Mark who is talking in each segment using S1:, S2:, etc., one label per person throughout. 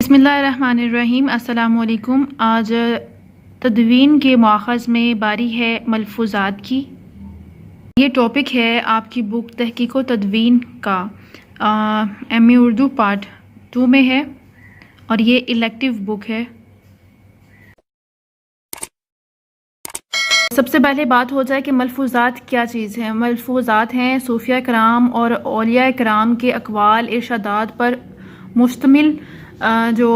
S1: बिस्मिल्लाहिर्रहमानिर्रहीम। अस्सलामु अलैकुम। आज तदवीन के माखज़ में बारी है मलफूज़ात की। ये टॉपिक है आपकी बुक तहक़ीक़ व तदवीन का MA उर्दू पार्ट 2 में है और ये इलेक्टिव बुक है। सबसे पहले बात हो जाए कि मलफूज़ात क्या चीज़ है। मलफूज़ात हैं सूफिया कराम और औलिया कराम के अक़वाल इरशादात पर मुश्तमिल जो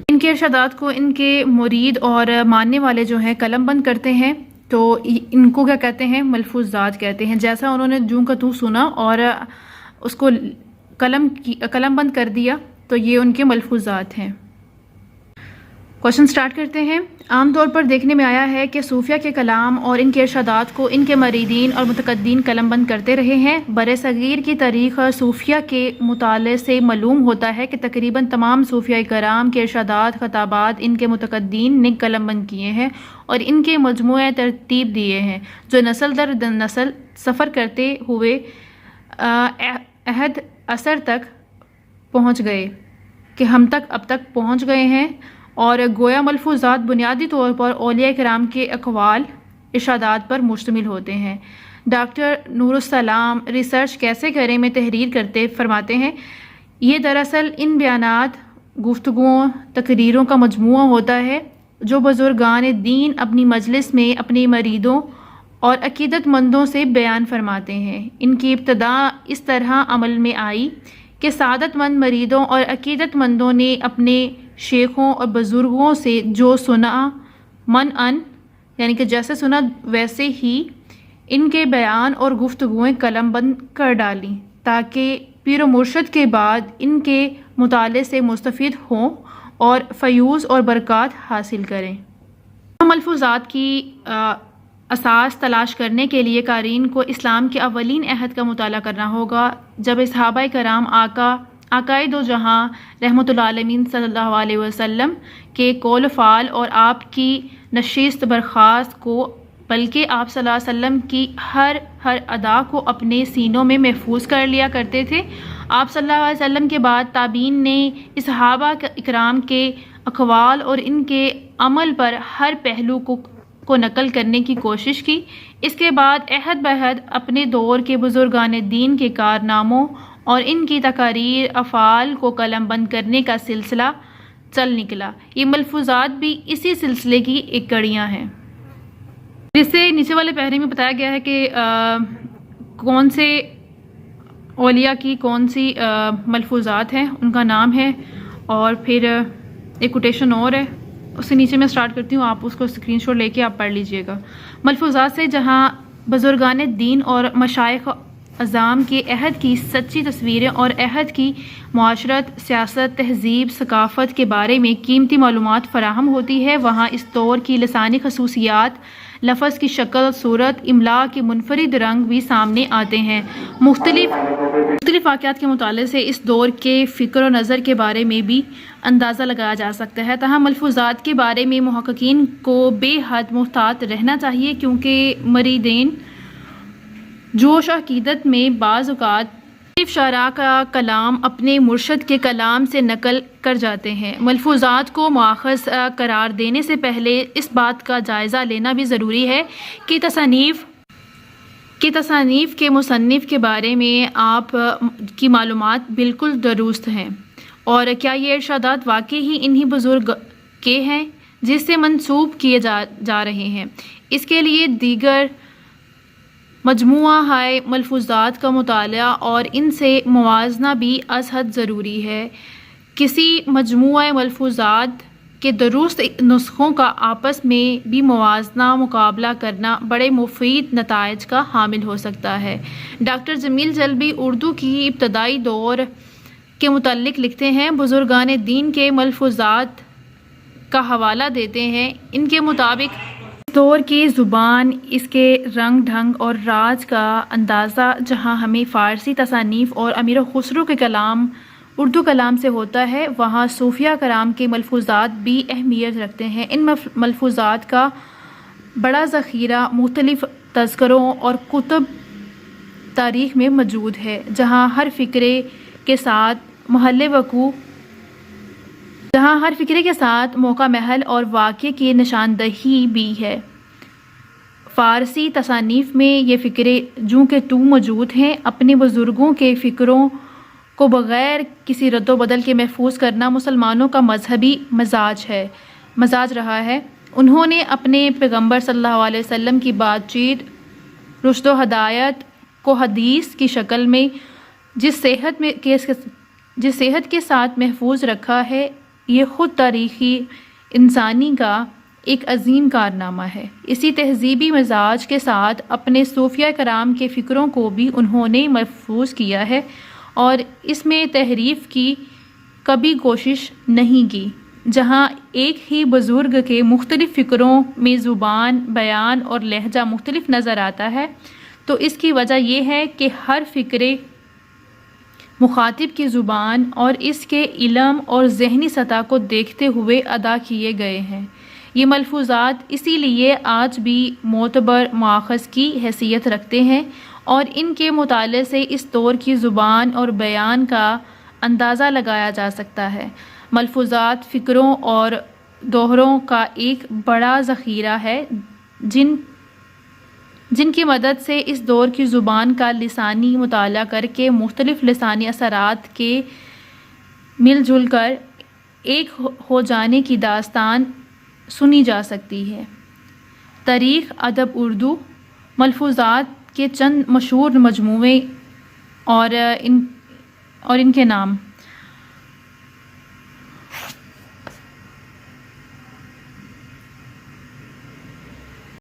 S1: इनके इरशादात को इनके मुरीद और मानने वाले जो हैं कलम बंद करते हैं, तो इनको क्या कहते हैं? मलफूज़ात कहते हैं। जैसा उन्होंने जूं का तू सुना और उसको कलम बंद कर दिया, तो ये उनके मलफूज़ात हैं। क्वेश्चन स्टार्ट करते हैं। आमतौर पर देखने में आया है कि सूफिया के कलाम और इनके इरशादात को इनके मरीदीन और मुतकद्दीन कलम बंद करते रहे हैं। बरसगीर की तारीख़ सूफिया के मुताले से मालूम होता है कि तकरीबन तमाम सूफिया कराम के इरशादात खताबात इनके मुतकद्दीन ने कलम बंद किए हैं और इनके मजमूए तरतीब दिए हैं, जो नस्ल दर नस्ल सफ़र करते हुए अहद असर तक पहुँच गए कि हम तक अब तक पहुँच गए हैं। और गोया मलफूज़ात बुनियादी तौर पर औलिया कराम के अक़वाल इरशादात पर मुश्तमिल होते हैं। डॉक्टर नूरुस्सलाम रिसर्च कैसे करें में तहरीर करते फरमाते हैं, ये दरअसल इन बयानात, गुफ्तगुओं, तकरीरों का मजमूआ होता है जो बुज़ुर्गान दीन अपनी मजलिस में अपने मरीदों और अक़ीदतमंदों से बयान फरमाते हैं। इनकी इब्तदा इस तरह अमल में आई कि सादतमंद मरीदों और अक़ीदतमंदों ने अपने शेखों और बुज़ुर्गों से जो सुना मनअन, यानी कि जैसे सुना वैसे ही इनके बयान और गुफ्तगुएं कलमबंद कर डाली, ताकि पीर मुर्शद के बाद इनके मुताले से मुस्तफ़ीद हों और फ़यूज़ और बरक़ात हासिल करें। मलफूज़ात की असास तलाश करने के लिए क़ारीन को इस्लाम के अवलीन अहद का मुताला करना होगा, जब सहाबाए कराम आकाए दो जहाँ रहमतुल्लाह आलमीन सल्लल्लाहु अलैहि वसल्लम के कौल फ़ाल और आपकी नशिस्त बर्खास्त को, बल्कि आप सल्लल्लाहु अलैहि वसल्लम की हर अदा को अपने सीनों में महफूज कर लिया करते थे। आप सल्लल्लाहु अलैहि वसल्लम के बाद ताबीन ने इस सहाबा इकराम के अक़वाल और इनके अमल पर हर पहलू को नकल करने की कोशिश की। इसके बाद अहद बहद अपने दौर के बुज़ुर्गान दीन के कारनामों और इनकी तकारीर अफ़ाल को कलम बंद करने का सिलसिला चल निकला। ये मलफूज़ात भी इसी सिलसिले की एक कड़ियाँ हैं। जिससे नीचे वाले पहरे में बताया गया है कि कौन से औलिया की कौन सी मलफूज़ात हैं, उनका नाम है, और फिर एक कोटेशन और है, उससे नीचे मैं स्टार्ट करती हूँ, आप उसको स्क्रीनशॉट लेके आप पढ़ लीजिएगा। मलफूज़ात से जहाँ बुज़ुर्गान दीन और मशाइख़ अज़ाम के अहद की सच्ची तस्वीरें और अहद की मुआशरत, सियासत, तहज़ीब, सकाफ़त के बारे में कीमती मालूमात फ़राहम होती है, वहाँ इस दौर की लसानी खसूसियात, लफ्ज़ की शक्ल, सूरत, इमला के मुनफरिद रंग भी सामने आते हैं। मुख्तलिफ़ वाक़यात के मुताले से इस दौर के फ़िक्र और नज़र के बारे में भी अंदाज़ा लगाया जा सकता है। तहाँ मलफूज़ात के बारे में मुहक्किकीन को बेहद मुहतात रहना चाहिए, क्योंकि मरीदीन जोश अक़ीदत में बाज़ औक़ात शरा का कलाम अपने मुर्शद के कलाम से नकल कर जाते हैं। मलफूज़ात को मुआख़ज़ करार देने से पहले इस बात का जायज़ा लेना भी ज़रूरी है कि तसानीफ़ के मुसन्निफ़ के बारे में आप की मालूमात बिल्कुल दुरुस्त हैं, और क्या ये इरशादात वाकई ही इन्हीं बुज़ुर्ग के हैं जिससे मंसूब किए जा रहे हैं। इसके लिए दीगर मजमूआ हाय मलफूज़ात का मुताला और इनसे मुवाज़ना भी अज़हद ज़रूरी है। किसी मजमूआ मलफूज़ात के दुरुस्त नुस्ख़ों का आपस में भी मुवाज़ना मुकाबला करना बड़े मुफ़ीद नताइज का हामिल हो सकता है। डॉक्टर जमील जल्बी उर्दू की इब्तदाई दौर के मुतल्लिक़ लिखते हैं, बुज़ुर्गान दीन के मलफूज़ात का हवाला देते हैं। इनके मुताबिक दौर की ज़ुबान, इसके रंग ढंग और राज का अंदाज़ा जहाँ हमें फ़ारसी तसानीफ़ और अमीर खुसरो के कलाम उर्दू कलाम से होता है, वहाँ सूफिया कराम के मलफूज़ात भी अहमियत रखते हैं। इन मलफूज़ात का बड़ा ज़ख़ीरा मुख्तलिफ़ तज़किरों और कुतुब तारीख़ में मौजूद है, जहाँ हर फ़िक्रे के साथ महल वक़ू جہاں ہر فقرے کے ساتھ موقع محل اور واقعے کی نشاندہی بھی ہے۔ فارسی تصانیف میں یہ فقرے جوں کہ توں موجود ہیں۔ اپنے بزرگوں کے فقروں کو بغیر کسی رد و بدل کے محفوظ کرنا مسلمانوں کا مذہبی مزاج رہا ہے۔ انہوں نے اپنے پیغمبر صلی اللہ علیہ وسلم کی بات چیت، رشد و ہدایت کو حدیث کی شکل میں جس صحت کے ساتھ محفوظ رکھا ہے، یہ خود تاریخی انسانی کا ایک عظیم کارنامہ ہے۔ اسی تہذیبی مزاج کے ساتھ اپنے صوفیہ کرام کے فقروں کو بھی انہوں نے محفوظ کیا ہے اور اس میں تحریف کی کبھی کوشش نہیں کی۔ جہاں ایک ہی بزرگ کے مختلف فقروں میں زبان، بیان اور لہجہ مختلف نظر آتا ہے، تو اس کی وجہ یہ ہے کہ ہر فقرے مخاطب کی زبان اور اس کے علم اور ذہنی سطح کو دیکھتے ہوئے ادا کیے گئے ہیں۔ یہ ملفوظات اسی لیے آج بھی معتبر ماخذ کی حیثیت رکھتے ہیں اور ان کے مطالعے سے اس دور کی زبان اور بیان کا اندازہ لگایا جا سکتا ہے۔ ملفوظات فقروں اور دوہروں کا ایک بڑا ذخیرہ ہے جن کی مدد سے اس دور کی زبان کا لسانی مطالعہ کر کے مختلف لسانی اثرات کے مل جل کر ایک ہو جانے کی داستان سنی جا سکتی ہے۔ تاریخ ادب اردو ملفوظات کے چند مشہور مجموعے اور ان کے نام